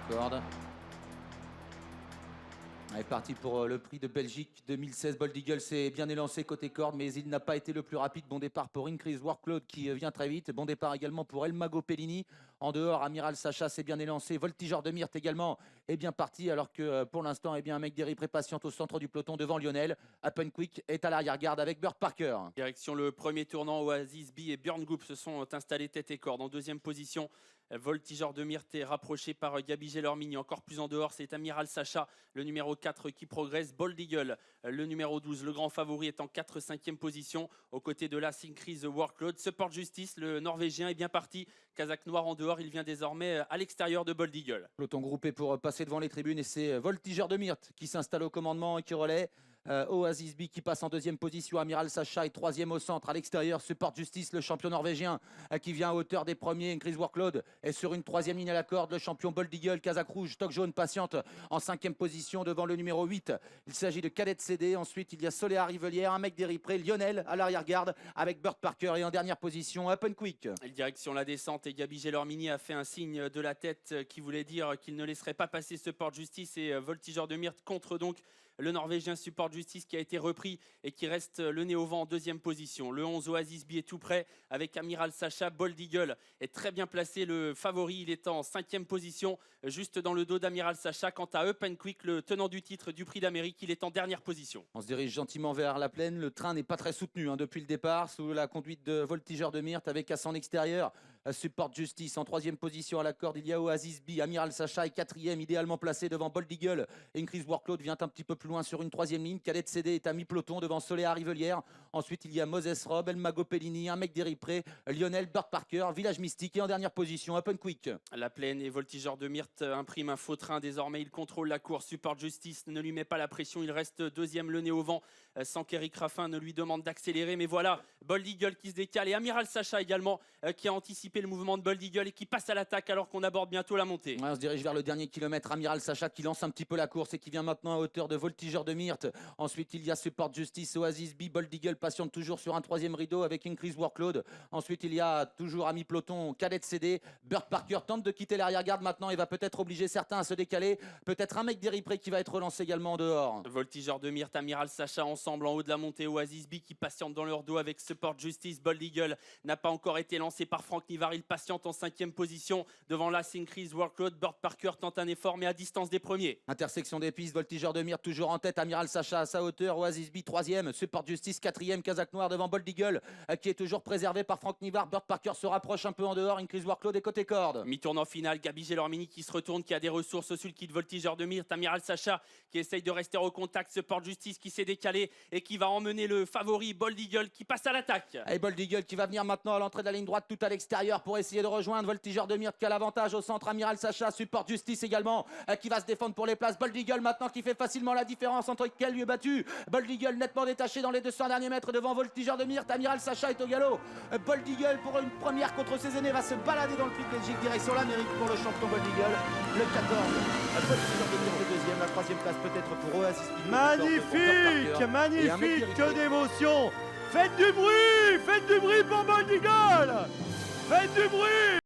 corde. Elle est parti pour le prix de Belgique 2016. Bold Eagle s'est bien élancé côté corde, mais il n'a pas été le plus rapide. Bon départ pour Increase Workload qui vient très vite. Bon départ également pour El Mago Pellini. En dehors, Amiral Sacha s'est bien élancé. Voltigeur de Myrte également est bien parti, alors que pour l'instant, un mec d'Eripré patiente au centre du peloton devant Lionel. Happen Quick est à l'arrière-garde avec Burt Parker. Direction le premier tournant, Oasis B et Björn Goop se sont installés tête et corde. En deuxième position, Voltigeur de Myrte est rapproché par Gabi Gelormini. Encore plus en dehors, c'est Amiral Sacha, le numéro 4 qui progresse. Bold Eagle, le numéro 12, le grand favori, est en 4-5e position aux côtés de la Increase Workload. Support Justice, le Norvégien, est bien parti. Kazakh noir en dehors, il vient désormais à l'extérieur de Bold Eagle. Peloton groupé pour passer devant les tribunes et c'est Voltigeur de Myrte qui s'installe au commandement et qui relaie. Oasis B qui passe en deuxième position, Amiral Sacha est troisième au centre. À l'extérieur, Support Justice, le champion norvégien qui vient à hauteur des premiers. Increase Workload est sur une troisième ligne à la corde. Le champion Bold Eagle, Kazakh rouge, Toc jaune patiente en cinquième position devant le numéro 8. Il s'agit de Cadet CD. Ensuite, il y a Soléa Rivelière, un mec d'Eripré, Lionel à l'arrière-garde avec Burt Parker et en dernière position, Happen Quick. Direction la descente et Gabi Gelormini a fait un signe de la tête qui voulait dire qu'il ne laisserait pas passer Support Justice et Voltigeur de Myrte contre donc le Norvégien Support Justice qui a été repris et qui reste le nez au vent en deuxième position. Le 11 Oasis B est tout prêt avec Amiral Sacha. Bold Eagle est très bien placé. Le favori, il est en cinquième position, juste dans le dos d'Amiral Sacha. Quant à Up and Quick, le tenant du titre du Prix d'Amérique, il est en dernière position. On se dirige gentiment vers la plaine. Le train n'est pas très soutenu depuis le départ, sous la conduite de Voltigeur de Myrte avec à son extérieur Support Justice. En troisième position à la corde, il y a Oasis B. Amiral Sacha est quatrième, idéalement placé devant Bold Eagle. Increase Workload vient un petit peu plus loin sur une troisième ligne. Cadet CD est à mi-peloton devant Soléa Rivelière. Ensuite, il y a Moses Rob, El Mago Pellini, un mec d'Eripré, Lionel, Burt Parker, Village Mystique et en dernière position, Happen Quick. La plaine et Voltigeur de Myrte imprime un faux train. Désormais, il contrôle la course. Support Justice ne lui met pas la pression. Il reste deuxième, le nez au vent, sans qu'Eric Raffin ne lui demande d'accélérer. Mais voilà, Bold Eagle qui se décale et Amiral Sacha également qui a anticipé le mouvement de Bold Eagle et qui passe à l'attaque alors qu'on aborde bientôt la montée. Ouais, on se dirige vers le dernier kilomètre. Amiral Sacha qui lance un petit peu la course et qui vient maintenant à hauteur de Voltigeur de Myrte. Ensuite, il y a Support Justice, Oasis B, Bold Eagle patiente toujours sur un troisième rideau avec Increase Workload. Ensuite, il y a toujours à mi-peloton Cadet CD. Burt Parker tente de quitter l'arrière-garde maintenant et va peut-être obliger certains à se décaler. Peut-être un mec d'Eripré qui va être relancé également en dehors. Voltigeur de Myrte, Amiral Sacha ensemble en haut de la montée. Oasis B qui patiente dans leur dos avec Support Justice. Bold Eagle n'a pas encore été lancé par Franck Nivard. Il patiente en cinquième position devant la Increase Workload. Burt Parker tente un effort mais à distance des premiers. Intersection des pistes, Voltigeur de Myrte toujours en tête. Amiral Sacha à sa hauteur. Oasis B troisième. Support Justice quatrième. Kazakh noir devant Bold Eagle qui est toujours préservé par Franck Nivard. Burt Parker se rapproche un peu en dehors. Increase Workload et côté corde. Mi-tournant final, Gabi Gelormini qui se retourne, qui a des ressources sur le kit Voltigeur de Myrte. Amiral Sacha qui essaye de rester au contact. Support Justice qui s'est décalé et qui va emmener le favori Bold Eagle qui passe à l'attaque. Et Bold Eagle qui va venir maintenant à l'entrée de la ligne droite tout à l'extérieur pour essayer de rejoindre Voltigeur de Myrte qui a l'avantage au centre. Amiral Sacha, Support Justice également qui va se défendre pour les places. Bold Eagle maintenant qui fait facilement la différence entre quel lieu battu. Bold Eagle nettement détaché dans les 200 derniers mètres devant Voltigeur de Myrte. Amiral Sacha est au galop. Bold Eagle pour une première contre ses aînés va se balader dans le Prix de Belgique direction l'Amérique pour le champion Bold Eagle. Le 14, Voltigeur de Myrte est deuxième. La troisième place peut-être pour Oasis. Magnifique, magnifique, que d'émotion. Faites du bruit pour Bold Eagle. Faites du bruit.